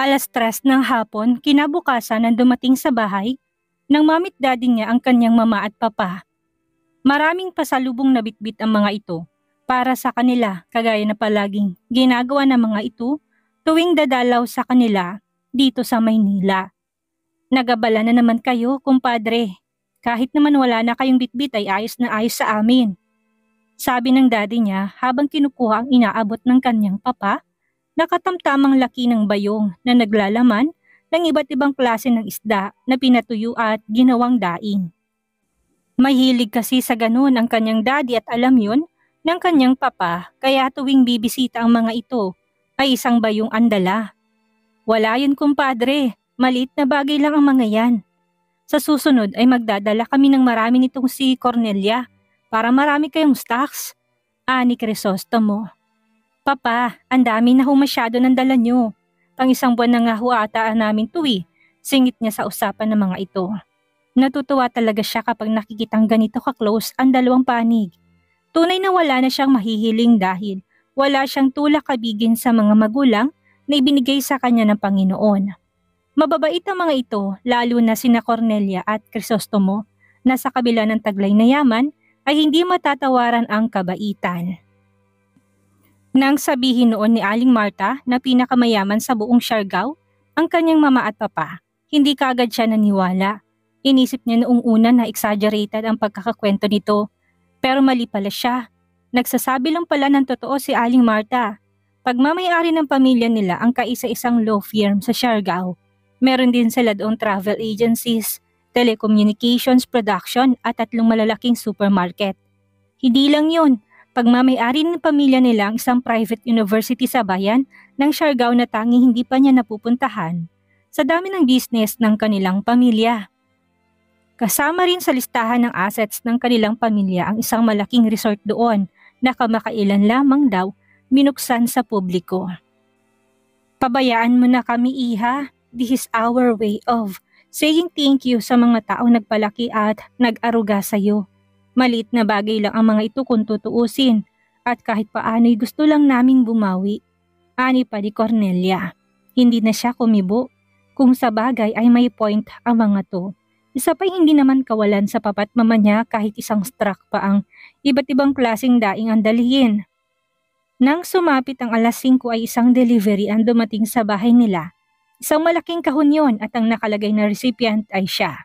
3:00 ng hapon, kinabukasan nang dumating sa bahay, nang mamit daddy niya ang kanyang mama at papa. Maraming pasalubong na bitbit ang mga ito para sa kanila, kagaya na palaging ginagawa ng mga ito tuwing dadalaw sa kanila dito sa Maynila. Nagabala na naman kayo, kumpadre. Kahit naman wala na kayong bitbit ay ayos na ayos sa amin. Sabi ng daddy niya habang kinukuha ang inaabot ng kanyang papa. Nakatamtamang laki ng bayong na naglalaman ng iba't ibang klase ng isda na pinatuyo at ginawang daing. Mahilig kasi sa ganun ang kanyang daddy at alam yun ng kanyang papa, kaya tuwing bibisita ang mga ito ay isang bayong andala. Wala yun, kumpadre, maliit na bagay lang ang mga yan. Sa susunod ay magdadala kami ng marami nitong si Cornelia para marami kayong stocks. Ani Crisostomo. Papa, ang dami na ho masyado ng dala nyo. Pang 1 buwan na nga ho ata namin tuwi, singit niya sa usapan ng mga ito. Natutuwa talaga siya kapag nakikitang ganito ka-close ang dalawang panig. Tunay na wala na siyang mahihiling dahil wala siyang tulak kabigin sa mga magulang na ibinigay sa kanya ng Panginoon. Mababait ang mga ito, lalo na sina Cornelia at Crisostomo, na sa kabila ng taglay na yaman ay hindi matatawaran ang kabaitan. Nang sabihin noon ni Aling Marta na pinakamayaman sa buong Siargao ang kanyang mama at papa, hindi kaagad siya naniwala. Inisip niya noong una na exaggerated ang pagkakakwento nito, pero mali pala siya. Nagsasabi lang pala ng totoo si Aling Marta. Pagmamayari ng pamilya nila ang kaisa-isang law firm sa Siargao. Meron din sila doong travel agencies, telecommunications production at 3 malalaking supermarket. Hindi lang yun. Pagmamayari ng pamilya nila ang isang private university sa bayan ng Siargao na tanging hindi pa niya napupuntahan sa dami ng business ng kanilang pamilya. Kasama rin sa listahan ng assets ng kanilang pamilya ang isang malaking resort doon na kamakailan lamang daw binuksan sa publiko. Pabayaan mo na kami, iha. This is our way of saying thank you sa mga taong nagpalaki at nag-aruga sa iyo. Maliit na bagay lang ang mga ito kung tutuusin at kahit paano'y gusto lang naming bumawi. Ani pa ni Cornelia. Hindi na siya kumibo. Kung sa bagay ay may point ang mga to. Isa pa'y hindi naman kawalan sa papat mama niya kahit isang struck pa ang iba't ibang klaseng daing ang dalhin. Nang sumapit ang 5:00 ay isang delivery ang dumating sa bahay nila. Isang malaking kahon yon at ang nakalagay na recipient ay siya.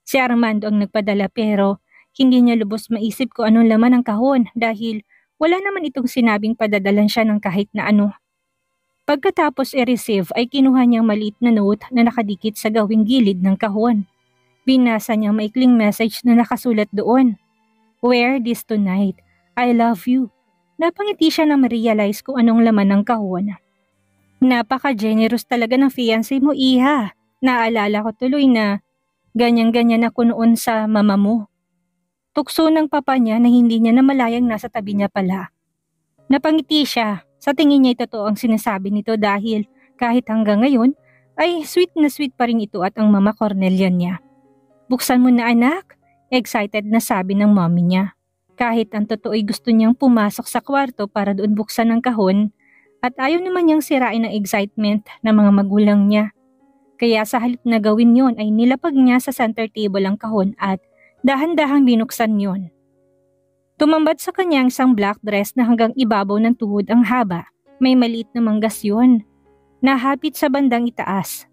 Si Armando ang nagpadala pero hindi niya lubos maisip kung anong laman ng kahon dahil wala naman itong sinabing padadalan siya ng kahit na ano. Pagkatapos i-receive ay kinuha niyang maliit na note na nakadikit sa gawing gilid ng kahon. Binasa niyang maikling message na nakasulat doon. Wear this tonight. I love you. Napangiti siya na ma-realize kung anong laman ng kahon. Napaka-generous talaga ng fiancé mo, iha. Naalala ko tuloy na ganyan-ganyan ako noon sa mama mo. Tukso ng papa niya na hindi niya namalayang nasa tabi niya pala. Napangiti siya. Sa tingin niya totoo ang sinasabi nito dahil kahit hanggang ngayon ay sweet na sweet pa rin ito at ang mama Cornelia niya. Buksan mo na, anak, excited na sabi ng mommy niya. Kahit ang totoo ay gusto niyang pumasok sa kwarto para doon buksan ang kahon at ayaw naman niyang sirain ang excitement ng mga magulang niya. Kaya sa halip na gawin yon ay nilapag niya sa center table ang kahon at dahan-dahang binuksan yon. Tumambad sa kanya ang isang black dress na hanggang ibabaw ng tuhod ang haba. May maliit na manggas yun. Nahapit sa bandang itaas.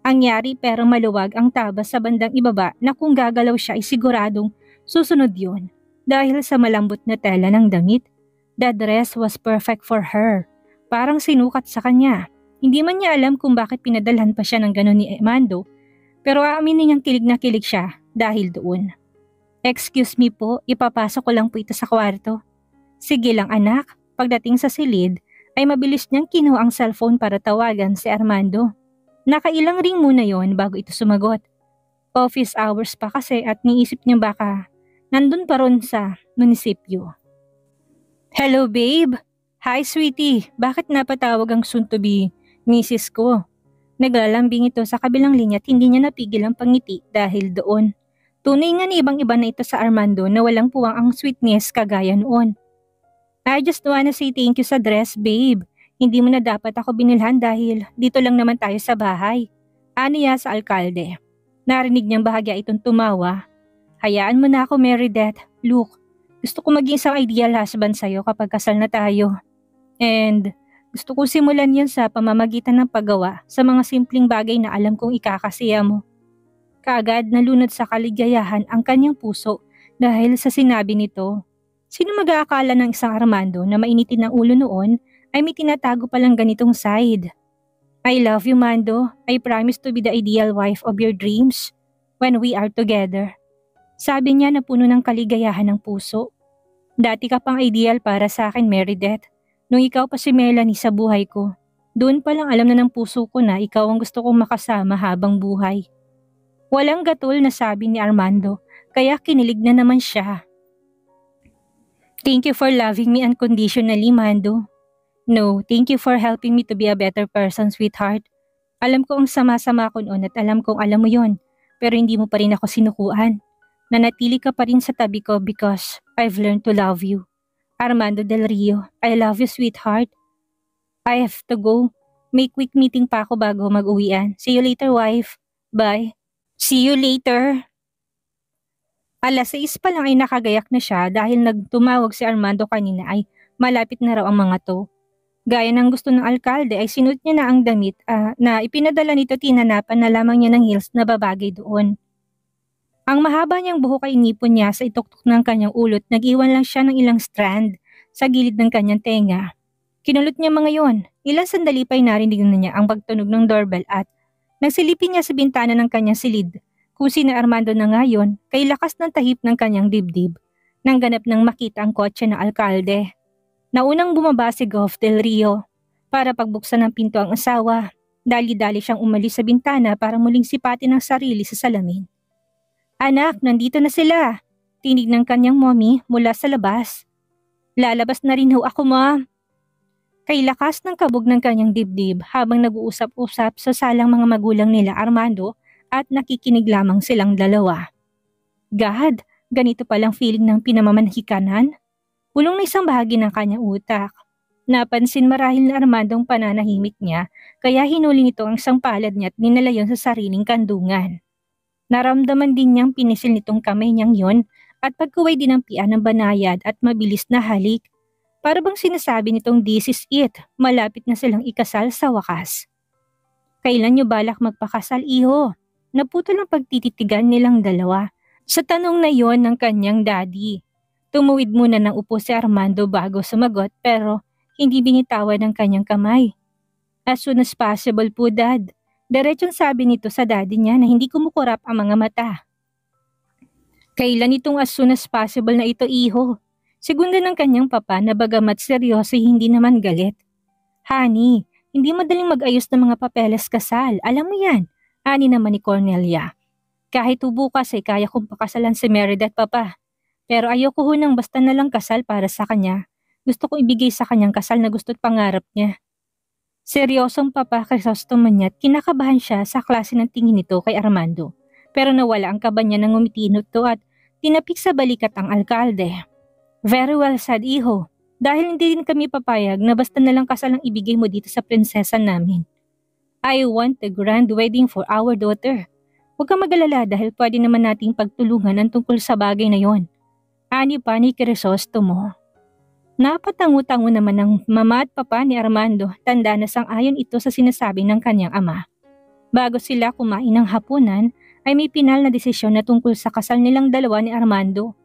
Angyari pero maluwag ang tabas sa bandang ibaba na kung gagalaw siya ay siguradong susunod yun. Dahil sa malambot na tela ng damit, the dress was perfect for her. Parang sinukat sa kanya. Hindi man niya alam kung bakit pinadalhan pa siya ng ganon ni Armando, pero aaminin niyang kilig na kilig siya dahil doon. Excuse me po, ipapasok ko lang po ito sa kwarto. Sige lang anak, pagdating sa silid ay mabilis niyang kinuha ang cellphone para tawagan si Armando. Nakailang ring muna yon bago ito sumagot. Office hours pa kasi at niisip niya baka nandun pa ron sa munisipyo. Hello babe! Hi sweetie, bakit napatawag ang soon-to-be misis ko? Naglalambing ito sa kabilang linya at hindi niya napigil ang pangiti dahil doon. Tunay nga ni ibang-iba na ito sa Armando na walang puwang ang sweetness kagaya noon. I just wanna say thank you sa dress babe. Hindi mo na dapat ako binilhan dahil dito lang naman tayo sa bahay. Aniya sa alkalde. Narinig niyang bahagya itong tumawa. Hayaan mo na ako, Meredith. Look, gusto ko maging isang ideal husband sa'yo kapag kasal na tayo. And gusto ko simulan yan sa pamamagitan ng paggawa sa mga simpleng bagay na alam kong ikakasiya mo. Kaagad nalunod sa kaligayahan ang kanyang puso dahil sa sinabi nito. Sino mag-aakala ng isang Armando na mainitin ng ulo noon ay may tinatago palang ganitong side? I love you, Mando. I promise to be the ideal wife of your dreams when we are together. Sabi niya na puno ng kaligayahan ng puso. Dati ka pang ideal para sa akin, Meredith. Nung ikaw pa si Melanie sa buhay ko, doon pa lang alam na ng puso ko na ikaw ang gusto kong makasama habang buhay. Walang gatol na sabi ni Armando, kaya kinilig na naman siya. Thank you for loving me unconditionally, Mando. No, thank you for helping me to be a better person, sweetheart. Alam ko ang sama-sama ko noon at alam kong alam mo yon, pero hindi mo pa rin ako sinukuan. Nanatili ka pa rin sa tabi ko because I've learned to love you. Armando Del Rio, I love you, sweetheart. I have to go. May quick meeting pa ako bago mag-uwian. See you later, wife. Bye. See you later. 6:00 pa lang ay nakagayak na siya dahil nagtumawag si Armando kanina ay malapit na raw ang mga to. Gaya ng gusto ng alkalde ay sinuot niya na ang damit na ipinadala nito tinanapan na lamang niya ng heels na babagay doon. Ang mahaba niyang buhok ay inipon niya sa ituktok ng kanyang ulot, nag-iwan lang siya ng ilang strand sa gilid ng kanyang tenga. Kinulot niya mga yon, ilang sandali pa ay narinig na niya ang pagtunog ng doorbell at nagsilipin niya sa bintana ng kanyang silid. Kung sina Armando na ngayon, kay lakas ng tahip ng kanyang dibdib, nang ganap nang makita ang kotse ng alkalde. Naunang bumaba si Goff Del Rio para pagbuksan ng pinto ang asawa. Dali-dali siyang umalis sa bintana para muling sipatin ang sarili sa salamin. Anak, nandito na sila. Tinig ng kanyang mommy mula sa labas. Lalabas na rin ho ako, ma. Kay lakas ng kabog ng kanyang dibdib habang nag-uusap-usap sa salang mga magulang nila Armando at nakikinig lamang silang dalawa. God, ganito palang feeling ng pinamamanhikanan? Pulong na isang bahagi ng kanyang utak. Napansin marahil na Armando ang pananahimik niya kaya hinuli nito ang isang palad niya at ninalayon sa sariling kandungan. Naramdaman din niyang pinisil nitong kamay niyang yon at pagkuway din ang pian ng banayad at mabilis na halik. Para bang sinasabi nitong this is it, malapit na silang ikasal sa wakas. Kailan niyo balak magpakasal, iho? Naputol ang pagtititigan nilang dalawa sa tanong na yon ng kanyang daddy. Tumuwid muna ng upo si Armando bago sumagot pero hindi binitawan ng kanyang kamay. As soon as possible po, Dad. Diretsong sabi nito sa daddy niya na hindi kumukurap ang mga mata. Kailan itong as soon as possible na ito, iho? Segunda ng kanyang papa na bagamat seryoso hindi naman galit. Honey, hindi madaling mag-ayos ng mga papeles kasal. Alam mo yan, ani naman ni Cornelia. Kahit bukas ay kaya kong pakasalan si Meredith, papa. Pero ayoko ho nang basta na lang kasal para sa kanya. Gusto ko ibigay sa kanyang kasal na gusto't pangarap niya. Seryosong Papa Crisostomo niya at kinakabahan siya sa klase ng tingin nito kay Armando. Pero nawala ang kaba niya nang umitinot to at tinapik sa balikat ang alkalde. Very well said, iho. Dahil hindi din kami papayag na basta na lang kasal ang ibigay mo dito sa prinsesa namin. I want a grand wedding for our daughter. Huwag kang mag-alala dahil pwede naman nating pagtulungan ang tungkol sa bagay na yon. Ani pa ni Crisostomo. Napatango-tango naman ng mama at papa ni Armando, tanda na sang-ayon ito sa sinasabi ng kanyang ama. Bago sila kumain ng hapunan, ay may pinal na desisyon na tungkol sa kasal nilang dalawa ni Armando.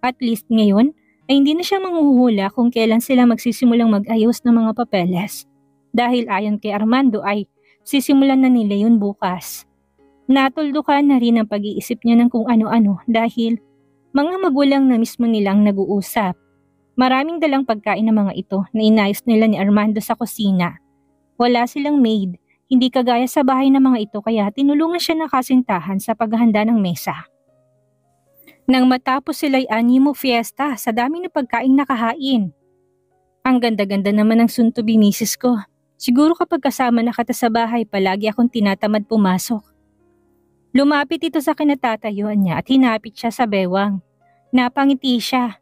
At least ngayon, ay hindi na siya manghuhula kung kailan sila magsisimulang mag-ayos ng mga papeles. Dahil ayon kay Armando ay sisimulan na nila yun bukas. Natuldukan na rin ang pag-iisip niya ng kung ano-ano dahil mga magulang na mismo nilang nag-uusap. Maraming dalang pagkain ng mga ito na inayos nila ni Armando sa kusina. Wala silang maid, hindi kagaya sa bahay ng mga ito kaya tinulungan siya ng kasintahan sa paghahanda ng mesa. Nang matapos sila'y animo fiesta sa dami ng pagkain nakahain. Ang ganda-ganda naman ng soon-to-be misis ko. Siguro kapag kasama na kita sa bahay palagi akong tinatamad pumasok. Lumapit ito sa kinatatayuan niya at hinapit siya sa bewang. Napangiti siya.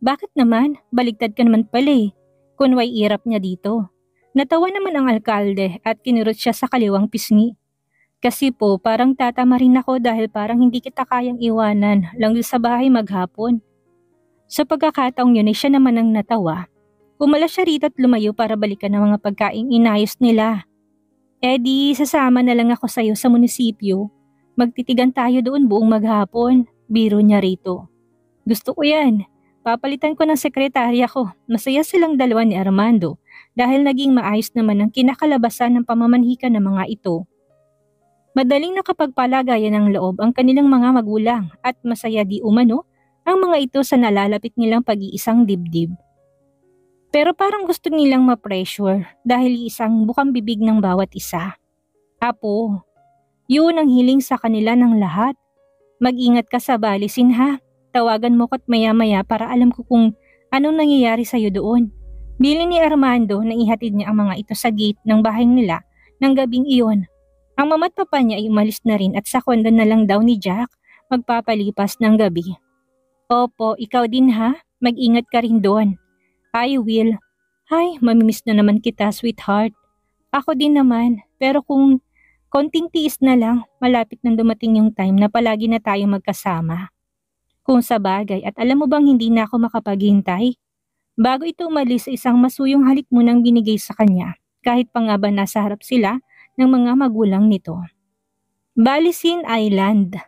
Bakit naman? Baligtad ka naman pala eh. Kunway irap niya dito. Natawa naman ang alkalde at kinurot siya sa kaliwang pisngi. Kasi po parang tatama rin ako dahil parang hindi kita kayang iwanan lang sa bahay maghapon. Sa pagkakataong yun ay siya naman ang natawa. Umalas siya rito at lumayo para balikan ang mga pagkaing inayos nila. Eh di sasama na lang ako sayo sa munisipyo. Magtitigan tayo doon buong maghapon. Biro niya rito. Gusto ko yan. Papalitan ko ng sekretarya ko. Masaya silang dalawa ni Armando dahil naging maayos naman ang kinakalabasan ng pamamanhikan ng mga ito. Madaling nakapagpalagayan ng loob ang kanilang mga magulang at masaya di umano ang mga ito sa nalalapit nilang pag-iisang dibdib. Pero parang gusto nilang ma-pressure dahil isang bukang bibig ng bawat isa. Apo, yun ang hiling sa kanila ng lahat. Mag-ingat ka sa balisin ha. Tawagan mo ko't maya-maya para alam ko kung anong nangyayari sa'yo doon. Bili ni Armando na ihatid niya ang mga ito sa gate ng bahay nila ng gabing iyon. Ang mama't papa niya ay umalis na rin at sa kondo na lang daw ni Jack magpapalipas ng gabi. Opo, ikaw din ha. Mag-ingat ka rin doon. I will. Ay, mamimiss na naman kita, sweetheart. Ako din naman, pero kung konting tiis na lang, malapit nang dumating yung time na palagi na tayo magkasama. Kung sa bagay at alam mo bang hindi na ako makapaghintay? Bago ito umalis, isang masuyong halik munang binigay sa kanya, kahit pa nga ba nasa harap sila ng mga magulang nito. Balisin Island.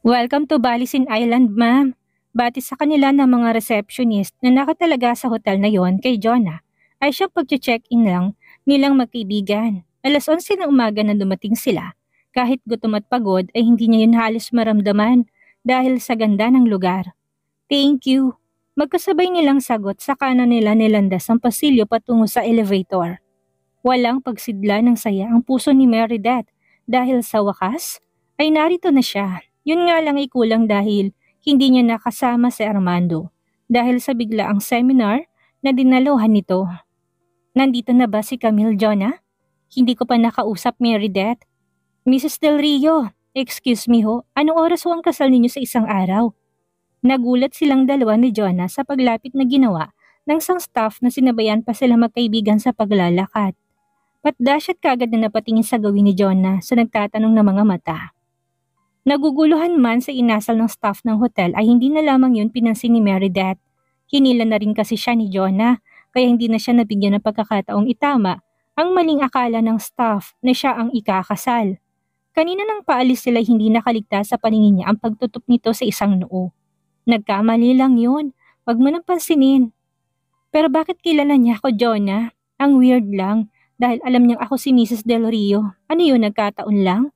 Welcome to Balisin Island, ma'am. Bati sa kanila ng mga receptionist na nakatalaga sa hotel na yon kay Jonah ay siyang pag-check-in lang nilang magkaibigan. Alas 11 ng umaga na dumating sila. Kahit gutom at pagod ay hindi niya yun halos maramdaman dahil sa ganda ng lugar. Thank you. Magkasabay nilang sagot sa kanan nila nilandas ang pasilyo patungo sa elevator. Walang pagsidla ng saya ang puso ni Meredith dahil sa wakas ay narito na siya. Yun nga lang ay kulang dahil hindi niya nakasama si Armando dahil sa biglaang seminar na dinaluhan nito. Nandito na ba si Camille, Jonah? Hindi ko pa nakausap, Meredith. Mrs. Del Rio, excuse me ho, anong oras ho ang kasal ninyo sa isang araw? Nagulat silang dalawa ni Jonah sa paglapit na ginawa ng isang staff na sinabayan pa sila magkaibigan sa paglalakad. Patdasyat kagad na napatingin sa gawin ni Jonah sa nagtatanong na mga mata. Naguguluhan man sa inasal ng staff ng hotel ay hindi na lamang yun pinansin ni Meredith. Hinila na rin kasi siya ni Jonah kaya hindi na siya nabigyan ng pagkakataong itama ang maling akala ng staff na siya ang ikakasal. Kanina nang paalis sila hindi nakaligtas sa paningin niya ang pagtutok nito sa isang noo. Nagkamali lang yun, wag mo nang pansinin. Pero bakit kilala niya ako, Jonah? Ang weird lang dahil alam niyang ako si Mrs. Del Rio. Ano yun, nagkataon lang?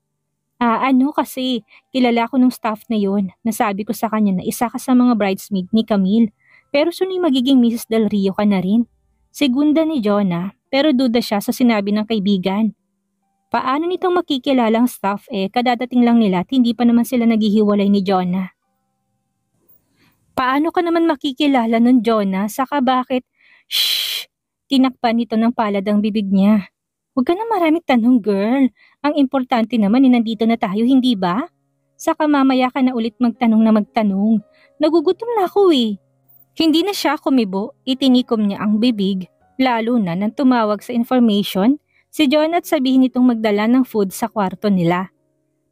Ano kasi, kilala ko nung staff na yun. Nasabi ko sa kanya na isa ka sa mga bridesmaid ni Camille. Pero suni magiging Mrs. Del Rio ka na rin. Segunda ni Jonah, pero duda siya sa sinabi ng kaibigan. Paano nitong makikilalang staff kadadating lang nila at hindi pa naman sila naghihiwalay ni Jonah? Paano ka naman makikilala nun, Jonah? Saka bakit? Shhh! Tinakpan nito ng palad ang bibig niya. Huwag ka na maraming tanong, girl. Ang importante naman nandito na tayo, hindi ba? Saka mamaya ka na ulit magtanong na magtanong. Nagugutom na ako eh. Hindi na siya kumibo, itinikom niya ang bibig, lalo na nang tumawag sa information si John at sabihin nitong magdala ng food sa kwarto nila.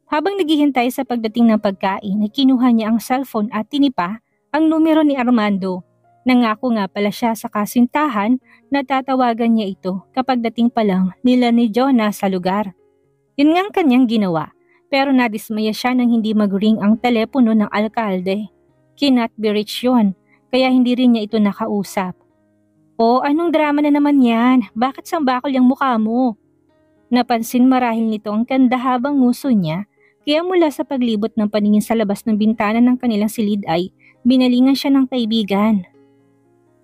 Habang naghihintay sa pagdating ng pagkain ay kinuha niya ang cellphone at tinipa ang numero ni Armando. Nangako nga pala siya sa kasintahan na tatawagan niya ito kapag dating pa lang nila ni Jonah sa lugar. Yun nga ang kanyang ginawa, pero nadismaya siya nang hindi mag-ring ang telepono ng alkalde. Cannot be reached yun, kaya hindi rin niya ito nakausap. O anong drama na naman yan? Bakit sambakol yung mukha mo? Napansin marahil nito ang kandahabang nguso niya, kaya mula sa paglibot ng paningin sa labas ng bintana ng kanilang silid ay binalingan siya ng kaibigan.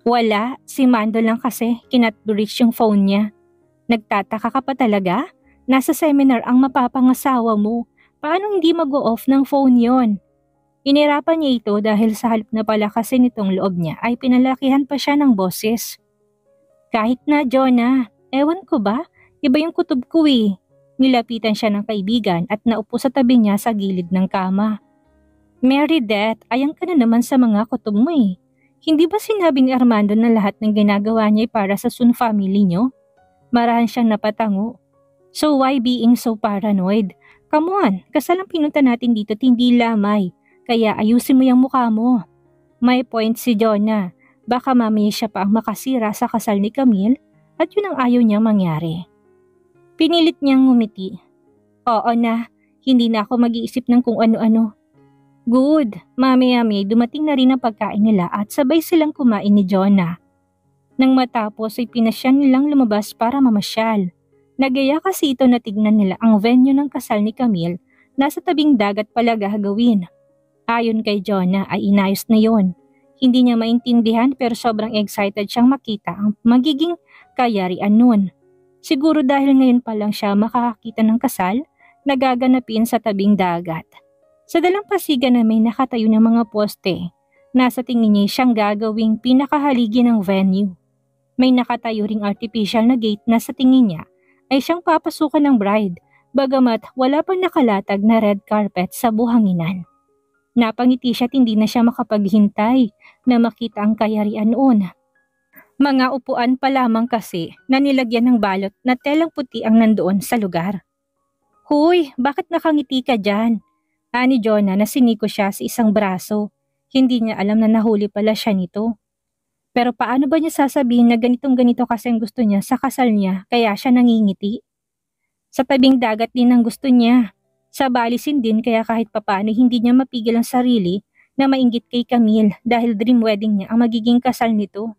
Wala, si Mando lang kasi kinat-reach yung phone niya. Nagtataka ka pa talaga? Nasa seminar ang mapapangasawa mo. Paano hindi mag-o-off ng phone yon? Inirapan niya ito dahil sa halip na palakasin nitong loob niya ay pinalakihan pa siya ng boses. Kahit na, Jonah, ewan ko ba? Iba yung kutob ko eh. Nilapitan siya ng kaibigan at naupo sa tabi niya sa gilid ng kama. Meredith, ayang ka na naman sa mga kutob mo eh. Hindi ba sinabi ni Armando na lahat ng ginagawa niya ay para sa Sun family niyo? Marahan siyang napatango. So why being so paranoid? Come on, kasal ang pinunta natin dito at hindi lamay. Kaya ayusin mo yung mukha mo. May point si Jonah. Baka mamaya siya pa ang makasira sa kasal ni Camille at yun ang ayaw niyang mangyari. Pinilit niyang ngumiti. Oo na, hindi na ako mag-iisip ng kung ano-ano. Good, mamaya-maya dumating na rin ang pagkain nila at sabay silang kumain ni Jonah. Nang matapos ay pinasya nilang lumabas para mamasyal. Nagaya kasi ito na tignan nila ang venue ng kasal ni Camille, nasa tabing dagat pala gagawin. Ayon kay Jonah ay inayos na yon. Hindi niya maintindihan pero sobrang excited siyang makita ang magiging kayarian nun. Siguro dahil ngayon pa lang siya makakakita ng kasal na gaganapin sa tabing dagat. Sa dalampasigan na may nakatayo ng mga poste, nasa tingin niya siyang gagawing pinakahaligi ng venue. May nakatayo ring artificial na gate na sa tingin niya ay siyang papasukan ng bride, bagamat wala pang nakalatag na red carpet sa buhanginan. Napangiti siya at hindi na siya makapaghintay na makita ang kayarian noon. Mga upuan pa lamang kasi na nilagyan ng balot na telang puti ang nandoon sa lugar. Huy, bakit nakangiti ka dyan? Ani Jonah na siniko siya sa isang braso. Hindi niya alam na nahuli pala siya nito. Pero paano ba niya sasabihin na ganitong-ganito kasi ang gusto niya sa kasal niya kaya siya nangingiti? Sa tabing dagat din ang gusto niya. Sa balisin din kaya kahit papaano hindi niya mapigil ang sarili na mainggit kay Camille dahil dream wedding niya ang magiging kasal nito.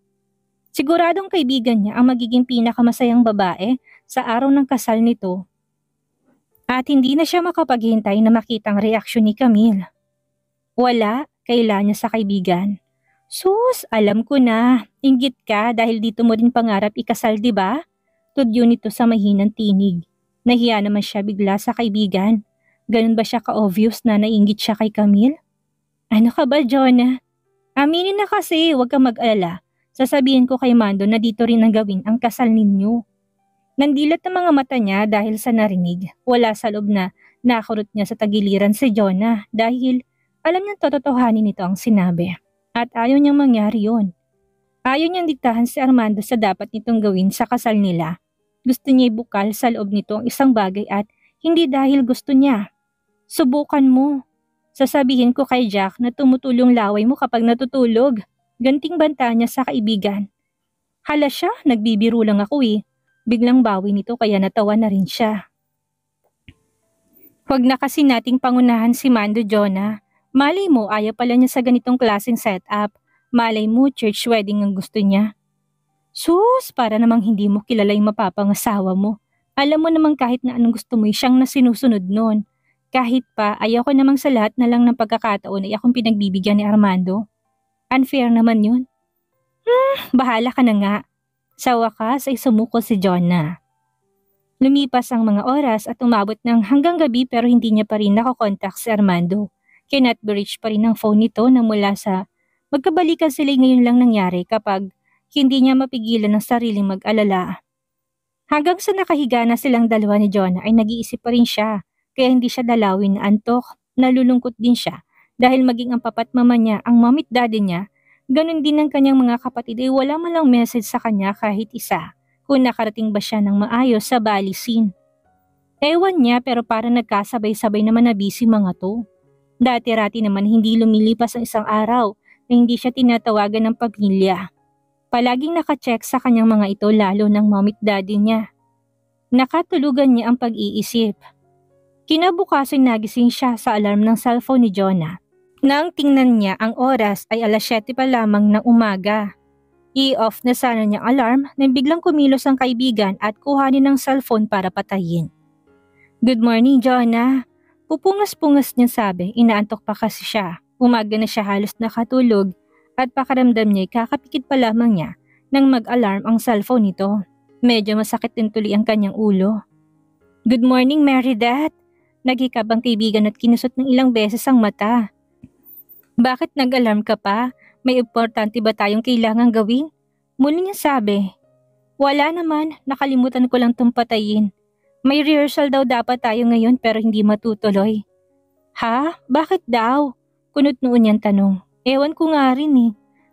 Siguradong kaibigan niya ang magiging pinakamasayang babae sa araw ng kasal nito. At hindi na siya makapaghintay na makita ang reaksyon ni Camille. Wala, kaila niya sa kaibigan. Sus, alam ko na, inggit ka dahil dito mo din pangarap ikasal, di ba? Tudyo nito sa mahinang tinig. Nahiya naman siya bigla sa kaibigan. Ganun ba siya ka-obvious na nainggit siya kay Camille? Ano ka ba, Jonah? Aminin na kasi, huwag kang mag-alala. Sasabihin ko kay Mando na dito rin ang gawin ang kasal ninyo. Nandilat ang mga mata niya dahil sa narinig. Wala sa loob na nakurot niya sa tagiliran si Jonah dahil alam niyang tototohanin nito ang sinabi. At ayaw niyang mangyari yun. Ayaw niyang diktahan si Armando sa dapat nitong gawin sa kasal nila. Gusto niya ibukal sa loob nito ang isang bagay at hindi dahil gusto niya. Subukan mo. Sasabihin ko kay Jack na tumutulong laway mo kapag natutulog. Ganting banta niya sa kaibigan. Hala siya, nagbibiro lang ako eh. Biglang bawi nito kaya natawa na rin siya. Huwag na kasi nating pangunahan si Mando, Jonah. Malay mo ayaw pala niya sa ganitong klaseng setup. Malay mo church wedding ang gusto niya. Sus, para namang hindi mo kilala yung mapapangasawa mo. Alam mo namang kahit na anong gusto mo siyang na sinusunod nun. Kahit pa ayaw ko namang sa lahat na lang ng pagkakataon ay akong pinagbibigyan ni Armando. Unfair naman yun. Bahala ka na nga. Sa wakas ay sumuko si Jonah. Lumipas ang mga oras at umabot ng hanggang gabi pero hindi niya pa rin nakakontak si Armando. Cannot be reached pa rin ang phone nito na mula sa magkabalikan sila ngayon lang nangyari kapag hindi niya mapigilan ang sariling mag-alala. Hanggang sa nakahiga na silang dalawa ni Jonah ay nag-iisip pa rin siya kaya hindi siya dalawin na antok, nalulungkot din siya dahil maging ang papat mama niya ang momit daddy niya. Ganon din ang kanyang mga kapatid ay wala man lang message sa kanya kahit isa kung nakarating ba siya ng maayos sa balisin. Ewan niya pero parang nagkasabay-sabay naman na busy mga to. Dati-rati naman hindi lumilipas ang isang araw na hindi siya tinatawagan ng pamilya. Palaging nakacheck sa kanyang mga ito lalo ng momit daddy niya. Nakatulugan niya ang pag-iisip. Kinabukasan nagising siya sa alarm ng cellphone ni Jonah. Nang tingnan niya ang oras ay 7:00 pa lamang ng umaga. I-off na sana niyang alarm nang biglang kumilos ang kaibigan at kuhanin ng cellphone para patayin. Good morning, Jonah. Pupungas-pungas niya sabi, inaantok pa kasi siya. Umaga na siya halos nakatulog at pakaramdam niya kakapikit pa lamang niya nang mag-alarm ang cellphone nito. Medyo masakit din tuloy ang kanyang ulo. Good morning, Meredith. Naghikab ang kaibigan at kinusot ng ilang beses ang mata. Bakit nag-alarm ka pa? May importante ba tayong kailangang gawin? Muli niya sabi. Wala naman, nakalimutan ko lang tong patayin. May rehearsal daw dapat tayo ngayon pero hindi matutuloy. Ha? Bakit daw? Kunot noon niyang tanong. Ewan ko nga rin eh.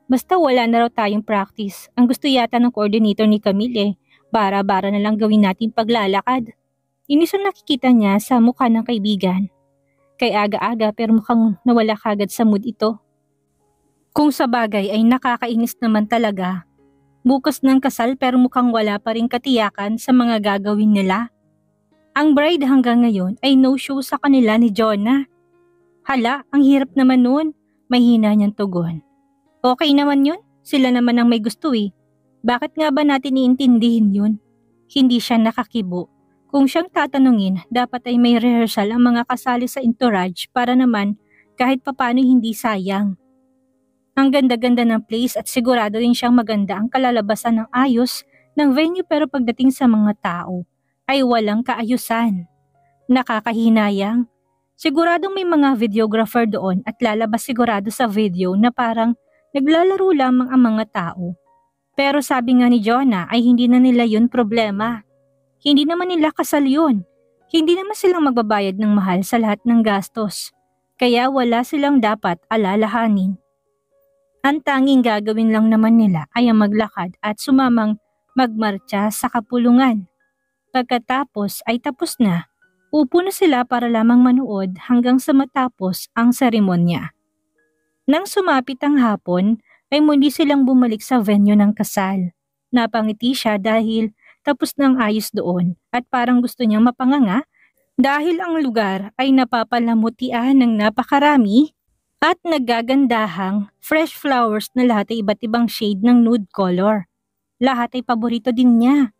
Basta wala na raw tayong practice. Ang gusto yata ng coordinator ni Camille bara-bara na lang gawin natin paglalakad. Inis ang nakikita niya sa mukha ng kaibigan. Kay aga-aga pero mukhang nawala kagad sa mood ito. Kung sa bagay ay nakakainis naman talaga. Bukas ng kasal pero mukhang wala pa rin katiyakan sa mga gagawin nila. Ang bride hanggang ngayon ay no-show sa kanila ni Jonah. Hala, ang hirap naman nun. Mahina niyang tugon. Okay naman yun, sila naman ang may gusto eh. Bakit nga ba natin iintindihin yun? Hindi siya nakakibo. Kung siyang tatanungin, dapat ay may rehearsal ang mga kasali sa entourage para naman kahit papano hindi sayang. Ang ganda-ganda ng place at sigurado rin siyang maganda ang kalalabasan ng ayos ng venue pero pagdating sa mga tao ay walang kaayusan. Nakakahinayang. Siguradong may mga videographer doon at lalabas sigurado sa video na parang naglalaro lamang ang mga tao. Pero sabi nga ni Jonah ay hindi na nila yun problema. Hindi naman nila kasal yun. Hindi naman silang magbabayad ng mahal sa lahat ng gastos. Kaya wala silang dapat alalahanin. Ang tanging gagawin lang naman nila ay ang maglakad at sumamang magmarcha sa kapulungan. Pagkatapos ay tapos na. Upo na sila para lamang manood hanggang sa matapos ang seremonya. Nang sumapit ang hapon ay muli silang bumalik sa venue ng kasal. Napangiti siya dahil tapos ng ayos doon at parang gusto niyang mapanganga dahil ang lugar ay napapalamutian ng napakarami at naggagandahang fresh flowers na lahat ay iba't ibang shade ng nude color. Lahat ay paborito din niya.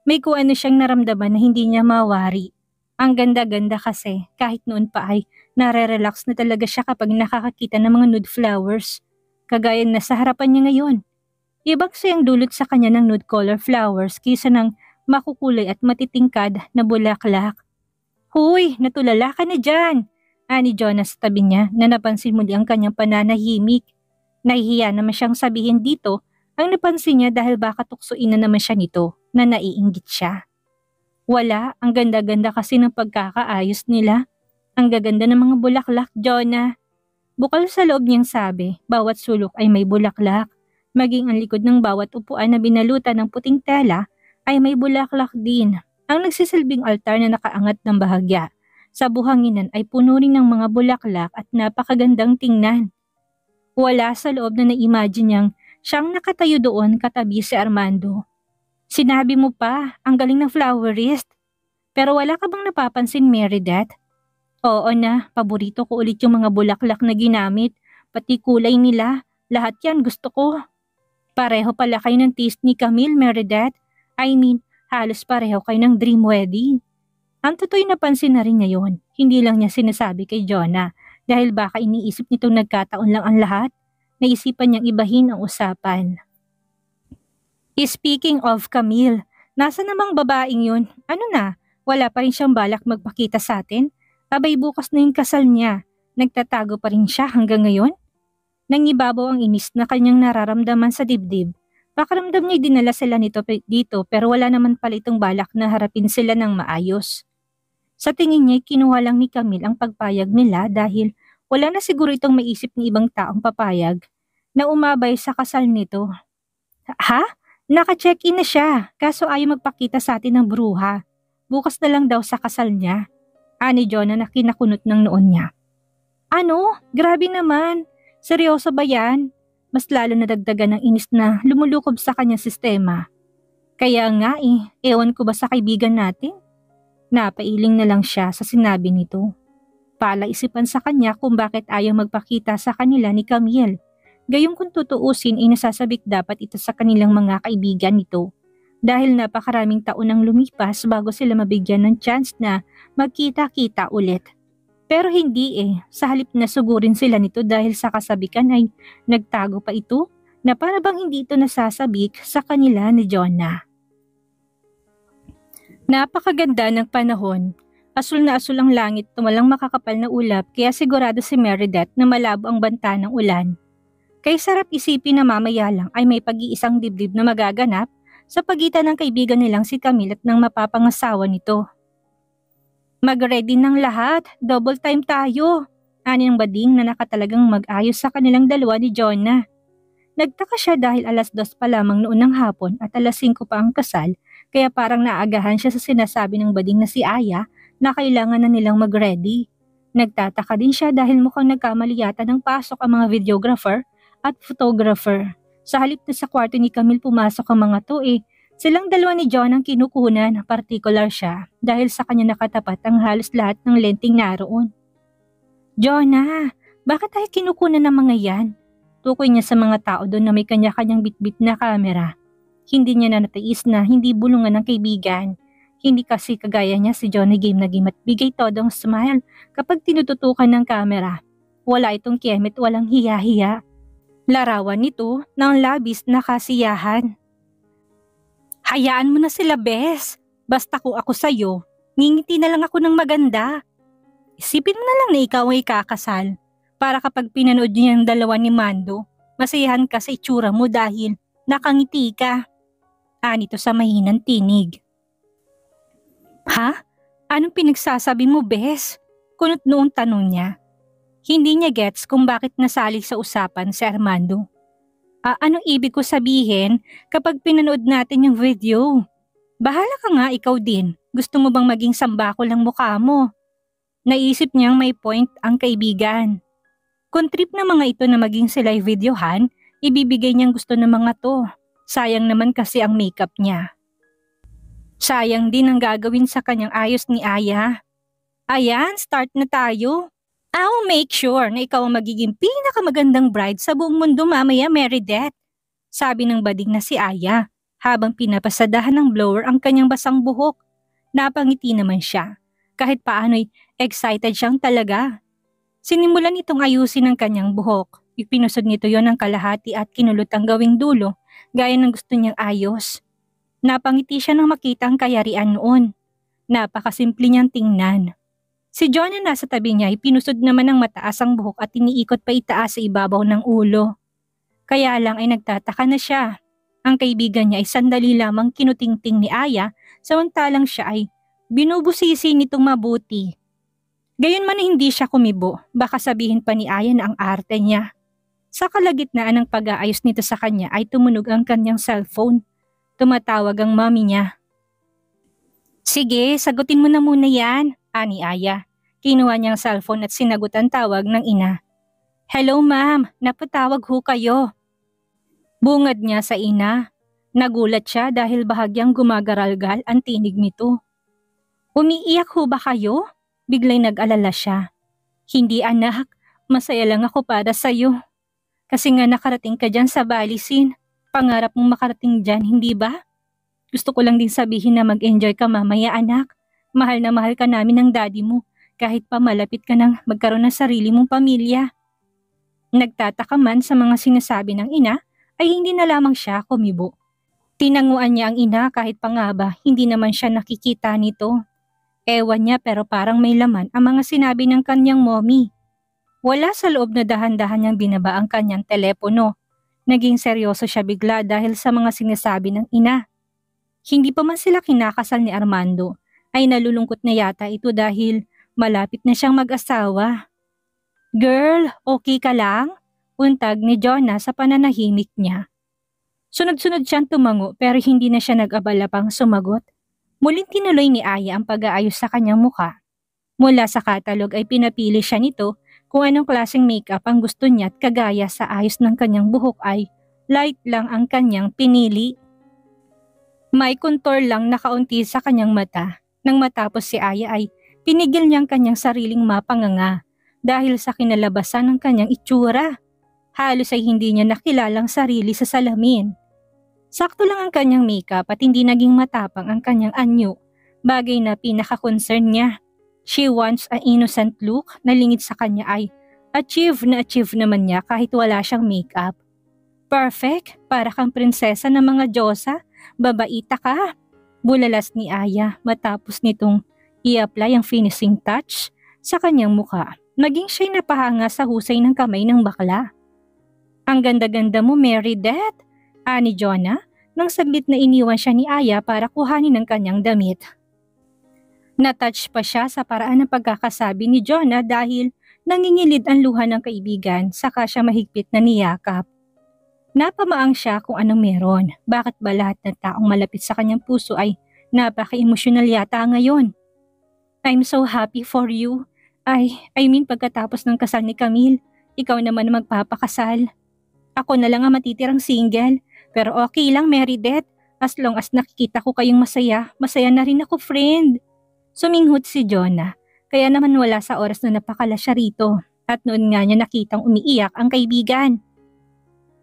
May kung ano siyang naramdaman na hindi niya mawari. Ang ganda-ganda kasi kahit noon pa ay nare-relax na talaga siya kapag nakakakita ng mga nude flowers. Kagaya na sa harapan niya ngayon. Ibang siyang dulot sa kanya ng nude color flowers kaysa ng makukulay at matitingkad na bulaklak. Huy, natulala ka na dyan! Ani Jonah sa tabi niya na napansin muli ang kanyang pananahimik. Nahihiya naman siyang sabihin dito ang napansin niya dahil baka tuksuin na naman siya nito na naiinggit siya. Wala, ang ganda-ganda kasi ng pagkakaayos nila. Ang gaganda ng mga bulaklak, Jonah. Bukal sa loob niyang sabi, bawat sulok ay may bulaklak. Maging ang likod ng bawat upuan na binalutan ng puting tela ay may bulaklak din. Ang nagsisilbing altar na nakaangat ng bahagya sa buhanginan ay puno rin ng mga bulaklak at napakagandang tingnan. Wala sa loob na na-imagine niyang siyang nakatayo doon katabi si Armando. Sinabi mo pa, ang galing ng flowerist. Pero wala ka bang napapansin, Meredith? Oo na, paborito ko ulit yung mga bulaklak na ginamit, pati kulay nila, lahat yan gusto ko. Pareho pala kayo ng taste ni Camille, Meredith. I mean, halos pareho kayo ng dream wedding. Ang totoo'y napansin na rin niya yun. Hindi lang niya sinasabi kay Jonah dahil baka iniisip nitong nagkataon lang ang lahat. Naisipan niyang ibahin ang usapan. Speaking of Camille, nasa namang babaeng yun? Ano na? Wala pa rin siyang balak magpakita sa atin? Abay bukas na yung kasal niya. Nagtatago pa rin siya hanggang ngayon? Nangibabaw ang inis na kanyang nararamdaman sa dibdib. Pakiramdam niya dinala sila nito dito pero wala naman pala itong balak na harapin sila ng maayos. Sa tingin niya kinuha lang ni Camille ang pagpayag nila dahil wala na siguro itong maisip ni ibang taong papayag na umabay sa kasal nito. Ha? Naka-check-in na siya kaso ayaw magpakita sa atin ng bruha. Bukas na lang daw sa kasal niya. Ani Jonah na kinakunot ng noon niya. Ano? Grabe naman. Seryoso ba yan? Mas lalo na dagdagan ng inis na lumulukob sa kanyang sistema. Kaya nga ewan ko ba sa kaibigan natin? Napailing na lang siya sa sinabi nito. Palaisipan sa kanya kung bakit ayaw magpakita sa kanila ni Camille. Gayong kung tutuusin ay nasasabik dapat ito sa kanilang mga kaibigan nito. Dahil napakaraming taon ang lumipas bago sila mabigyan ng chance na magkita-kita ulit. Pero hindi sa halip na sugurin sila nito dahil sa kasabikan ay nagtago pa ito na para bang hindi ito nasasabik sa kanila ni Jonah. Napakaganda ng panahon. Asul na asul ang langit at walang makakapal na ulap kaya sigurado si Meredith na malabo ang banta ng ulan. Kay sarap isipin na mamaya lang ay may pag-iisang dibdib na magaganap sa pagitan ng kaibigan nilang si Camille at ng mapapangasawa nito. Mag-ready ng lahat, double time tayo. Ani ng bading na nakatalagang mag-ayos sa kanilang dalawa ni Jonah. Nagtaka siya dahil 2:00 pa lamang noon ng hapon at 5:00 pa ang kasal, kaya parang naagahan siya sa sinasabi ng bading na si Aya na kailangan na nilang mag-ready. Nagtataka din siya dahil mukhang nagkamali yata ng pasok ang mga videographer at photographer. Sa halip na sa kwarto ni Camille pumasok ang mga to silang dalawa ni John ang kinukunan, particular siya dahil sa kanya nakatapat ang halos lahat ng lenting naroon. Jonah, bakit tayo kinukunan ng mga yan? Tukoy niya sa mga tao doon na may kanya-kanyang bitbit na kamera. Hindi niya na natiis na hindi bulungan ng kaibigan. Hindi kasi kagaya niya si Johnny game na game at bigay todong smile kapag tinututukan ng kamera. Wala itong kiyemit, walang hiya-hiya. Larawan nito ng labis na kasiyahan. Hayaan mo na sila, Bes. Basta kung ako sa'yo, ngingiti na lang ako ng maganda. Isipin mo na lang na ikaw ay kakasal. Para kapag pinanood niyo yung dalawa ni Mando, masayahan ka sa itsura mo dahil nakangiti ka. Anito sa mahinang tinig. Ha? Anong pinagsasabi mo, Bes? Kunot noong tanong niya. Hindi niya gets kung bakit nasali sa usapan si Armando. Anong ibig ko sabihin kapag pinanood natin yung video? Bahala ka nga, ikaw din. Gusto mo bang maging sambako lang mukha mo? Naisip niyang may point ang kaibigan. Kung trip na mga ito na maging sila'y videohan, ibibigay niyang gusto ng mga to. Sayang naman kasi ang makeup niya. Sayang din ang gagawin sa kanyang ayos ni Aya. Ayan, start na tayo. I'll make sure na ikaw ang magiging pinakamagandang bride sa buong mundo mamaya, Meredith. Sabi ng bading na si Aya habang pinapasadahan ng blower ang kanyang basang buhok. Napangiti naman siya. Kahit paano'y excited siyang talaga. Sinimulan itong ayusin ang kanyang buhok. Ipinusog nito yon ng kalahati at kinulot ang gawing dulo gaya ng gusto niyang ayos. Napangiti siya nang makita ang kayarian noon. Napakasimple niyang tingnan. Si John na nasa tabi niya ay pinusod naman ng mataas ang buhok at iniikot pa itaas sa ibabaw ng ulo. Kaya lang ay nagtataka na siya. Ang kaibigan niya ay sandali lamang kinutingting ni Aya samantalang siya ay binubusisi nitong mabuti. Gayunman hindi siya kumibo, baka sabihin pa ni Aya na ang arte niya. Sa kalagitnaan ng pag-aayos nito sa kanya ay tumunog ang kanyang cellphone. Tumatawag ang mami niya. Sige, sagutin mo na muna yan, ani Aya. Kinuha niyang cellphone at sinagot ang tawag ng ina. Hello ma'am, napatawag ho kayo. Bungad niya sa ina. Nagulat siya dahil bahagyang gumagaralgal ang tinig nito. Umiiyak ho ba kayo? Biglay nag-alala siya. Hindi anak, masaya lang ako para sa'yo. Kasi nga nakarating ka dyan sa Balisin. Pangarap mong makarating dyan, hindi ba? Gusto ko lang din sabihin na mag-enjoy ka mamaya anak. Mahal na mahal ka namin ng daddy mo kahit pa malapit ka nang magkaroon ng sarili mong pamilya. Nagtataka man sa mga sinasabi ng ina ay hindi na lamang siya kumibo. Tinanguan niya ang ina kahit pa nga ba hindi naman siya nakikita nito. Ewan niya pero parang may laman ang mga sinabi ng kanyang mommy. Wala sa loob na dahan-dahan niyang binaba ang kanyang telepono. Naging seryoso siya bigla dahil sa mga sinasabi ng ina. Hindi pa man sila kinakasal ni Armando ay nalulungkot na yata ito dahil malapit na siyang mag-asawa. Girl, okay ka lang? Untag ni Jonah sa pananahimik niya. Sunod-sunod siyang tumango pero hindi na siya nag-abala pang sumagot. Muling tinuloy ni Aya ang pag-aayos sa kanyang mukha. Mula sa katalog ay pinapili siya nito kung anong klaseng makeup ang gusto niya at kagaya sa ayos ng kanyang buhok ay light lang ang kanyang pinili. May contour lang na kaunti sa kanyang mata. Nang matapos si Aya ay pinigil niyang kanyang sariling mapanganga dahil sa kinalabasan ng kanyang itsura. Halos ay hindi niya nakilalang sarili sa salamin. Sakto lang ang kanyang makeup at hindi naging matapang ang kanyang anyo, bagay na pinaka-concern niya. She wants an innocent look na lingid sa kanya ay achieve naman niya kahit wala siyang makeup. Perfect, para kang prinsesa ng mga Diyosa, babaita ka. Bulalas ni Aya matapos nitong i-apply ang finishing touch sa kanyang mukha. Naging siya'y napahanga sa husay ng kamay ng bakla. Ang ganda-ganda mo, Meredith, ani Jonah, nang saglit na iniwan siya ni Aya para kuhanin ang kanyang damit. Natouch pa siya sa paraan ng pagkakasabi ni Jonah dahil nangingilid ang luha ng kaibigan saka siya mahigpit na niyakap. Napamaang siya kung anong meron. Bakit ba lahat ng taong malapit sa kanyang puso ay napaka-emosyonal yata ngayon? I'm so happy for you. I mean pagkatapos ng kasal ni Camille, ikaw naman ang magpapakasal. Ako na lang ang matitirang single. Pero okay lang, Meredith. As long as nakikita ko kayong masaya, masaya na rin ako, friend. Suminghot si Jonah. Kaya naman wala sa oras na napakala siya rito. At noon nga niya nakitang umiiyak ang kaibigan.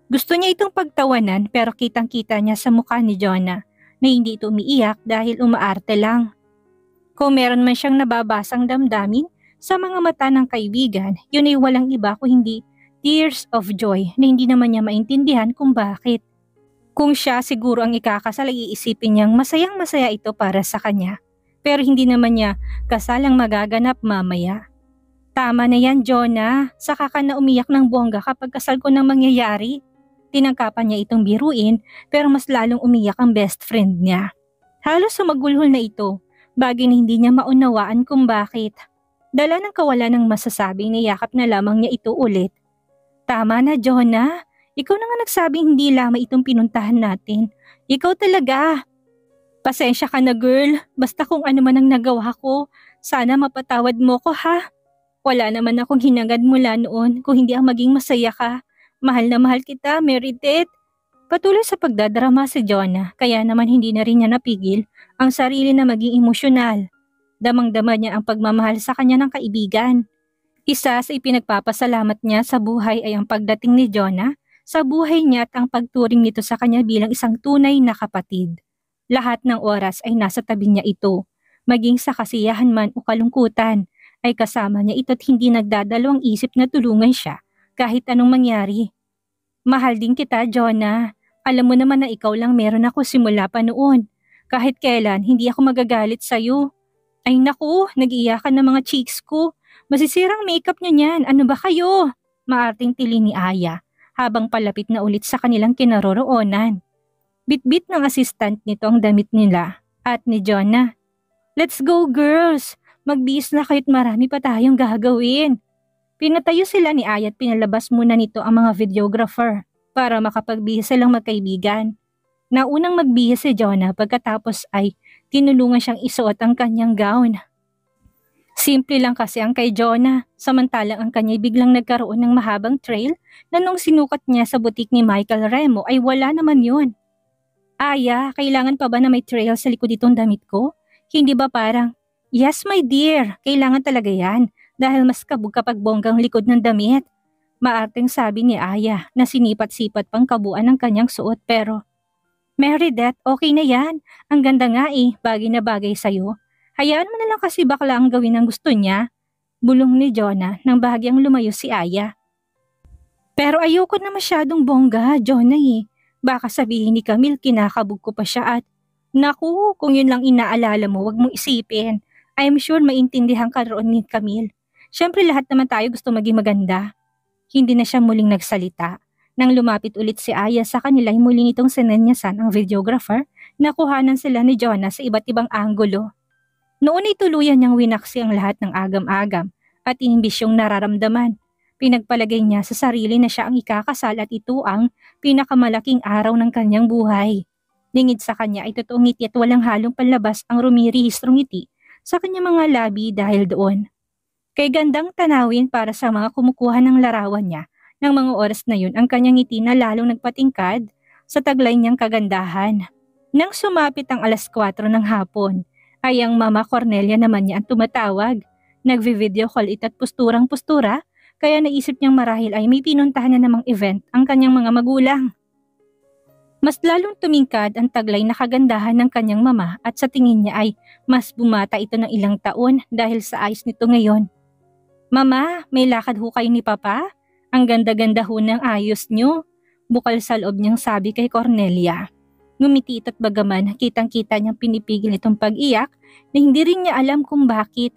Gusto niya itong pagtawanan pero kitang-kita niya sa mukha ni Jonah na hindi ito umiiyak dahil umaarte lang. Kung meron man siyang nababasang damdamin sa mga mata ng kaibigan, yun ay walang iba kung hindi tears of joy na hindi naman niya maintindihan kung bakit. Kung siya siguro ang ikakasal ay iisipin niyang masayang masaya ito para sa kanya. Pero hindi naman niya kasal ang magaganap mamaya. Tama na yan, Jonah. Saka ka na umiyak ng bongga kapag kasal ko nang mangyayari. Tinangkapan niya itong biruin pero mas lalong umiyak ang best friend niya. Halos sumagulhol na ito, bagay na hindi niya maunawaan kung bakit. Dala ng kawalan ng masasabing niyakap na lamang niya ito ulit. Tama na, Jonah. Ikaw na nga nagsabing hindi lamang itong pinuntahan natin. Ikaw talaga. Pasensya ka na, girl. Basta kung ano man ang nagawa ko, sana mapatawad mo ko, ha? Wala naman akong hinangad mula noon kung hindi ang maging masaya ka. Mahal na mahal kita, Meredith. Patuloy sa pagdadrama si Jonah, kaya naman hindi na rin niya napigil ang sarili na maging emosyonal. Damang-dama niya ang pagmamahal sa kanya ng kaibigan. Isa sa ipinagpapasalamat niya sa buhay ay ang pagdating ni Jonah sa buhay niya at ang pagturing nito sa kanya bilang isang tunay na kapatid. Lahat ng oras ay nasa tabi niya ito. Maging sa kasiyahan man o kalungkutan, ay kasama niya ito at hindi nagdadalawang isip na tulungan siya kahit anong mangyari. Mahal din kita, Jonah. Alam mo naman na ikaw lang meron ako simula pa noon. Kahit kailan, hindi ako magagalit sa'yo. Ay naku, nag-iyakan ng mga cheeks ko. Masisirang makeup niyo niyan. Ano ba kayo? Maarting tili ni Aya habang palapit na ulit sa kanilang kinaroroonan. Bitbit ng assistant nito ang damit nila at ni Jonah. Let's go, girls! Magbihis na kayo't marami pa tayong gagawin. Pinatayo sila ni Aya at pinalabas muna nito ang mga videographer para makapagbihis silang magkaibigan. Naunang magbihis si Jonah pagkatapos ay tinulungan siyang isuot ang kanyang gown. Simple lang kasi ang kay Jonah, samantalang ang kanya'y biglang nagkaroon ng mahabang trail na nung sinukat niya sa butik ni Michael Remo ay wala naman yun. Aya, kailangan pa ba na may trail sa likod itong damit ko? Hindi ba parang, yes my dear, kailangan talaga yan. Dahil mas kabog kapag bonggang likod ng damit. Maarteng sabi ni Aya na sinipat-sipat pang kabuuan ng kanyang suot pero, Meredith, okay na yan. Ang ganda nga bagay na bagay sa'yo. Hayaan mo na lang kasi bakla ang gawin ng gusto niya. Bulong ni Jonah nang bahagyang lumayo si Aya. Pero ayoko na masyadong bongga, Jonah Baka sabihin ni Camille kinakabog ko pa siya at, naku, kung yun lang inaalala mo, wag mong isipin. I'm sure maintindihan ka roon ni Camille. Siyempre lahat naman tayo gusto maging maganda. Hindi na siya muling nagsalita. Nang lumapit ulit si Aya sa kanila ay muling itong sinenyasan ang videographer na kuhanan sila ni Jonah sa iba't ibang anggulo. Noon ay tuluyan niyang winaksi ang lahat ng agam-agam at inimbisyong nararamdaman. Pinagpalagay niya sa sarili na siya ang ikakasal at ito ang pinakamalaking araw ng kanyang buhay. Lingid sa kanya ay totoong ngiti at walang halong panlabas ang rumirihistrong ngiti sa kanyang mga labi dahil doon. Kay gandang tanawin para sa mga kumukuha ng larawan niya ng mga oras na yun ang kanyang ngiti na lalong nagpatingkad sa taglay niyang kagandahan. Nang sumapit ang 4:00 ng hapon, ay ang Mama Cornelia naman niya ang tumatawag. Nagvi-video call ito at posturang-postura kaya naisip niyang marahil ay may pinuntahan na namang event ang kanyang mga magulang. Mas lalong tumingkad ang taglay na kagandahan ng kanyang mama at sa tingin niya ay mas bumata ito ng ilang taon dahil sa ayos nito ngayon. Mama, may lakad ho kayo ni Papa? Ang ganda-ganda ho ng ayos niyo. Bukal sa loob niyang sabi kay Cornelia. Ngumiti ito't bagaman kitang-kita niyang pinipigil itong pag-iyak na hindi rin niya alam kung bakit.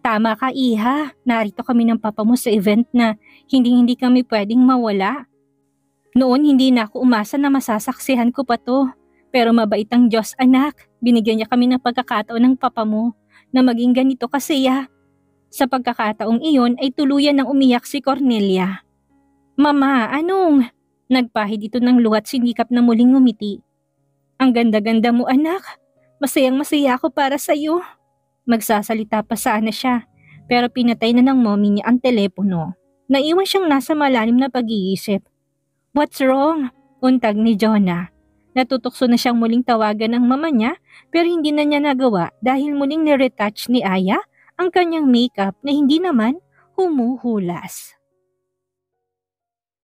Tama ka, Iha. Narito kami ng papa mo sa event na hindi kami pwedeng mawala. Noon hindi na ako umasa na masasaksihan ko pa to. Pero mabait ang Diyos, anak. Binigyan niya kami ng pagkakataon ng papa mo na maging ganito kasiya. Sa pagkakataong iyon ay tuluyan ng umiyak si Cornelia. Mama, anong? Nagpahid ito ng luhat sinikap na muling ngumiti. Ang ganda-ganda mo anak, masayang masaya ako para sa'yo. Magsasalita pa sana siya, pero pinatay na ng mommy niya ang telepono. Naiwan siyang nasa malalim na pag-iisip. What's wrong? Untag ni Jonah. Natutokso na siyang muling tawagan ng mama niya pero hindi na niya nagawa dahil muling niretouch ni Aya ang kanyang makeup na hindi naman humuhulas.